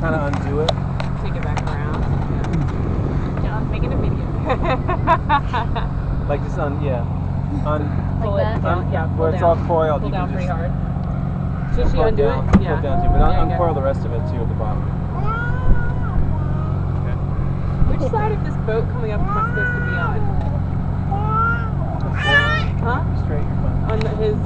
kind of undo it. Take it back around. Yeah. John's making a video. Like just pull it it. down. Yeah, where it's all coiled. Pull you down can pretty just hard. Should she undo down, it? Yeah. Pull down too, but uncoil the rest of it too at the bottom. Okay. Which side of this boat coming up am I supposed to be on? Straight. Huh? Straight, you're fine. On his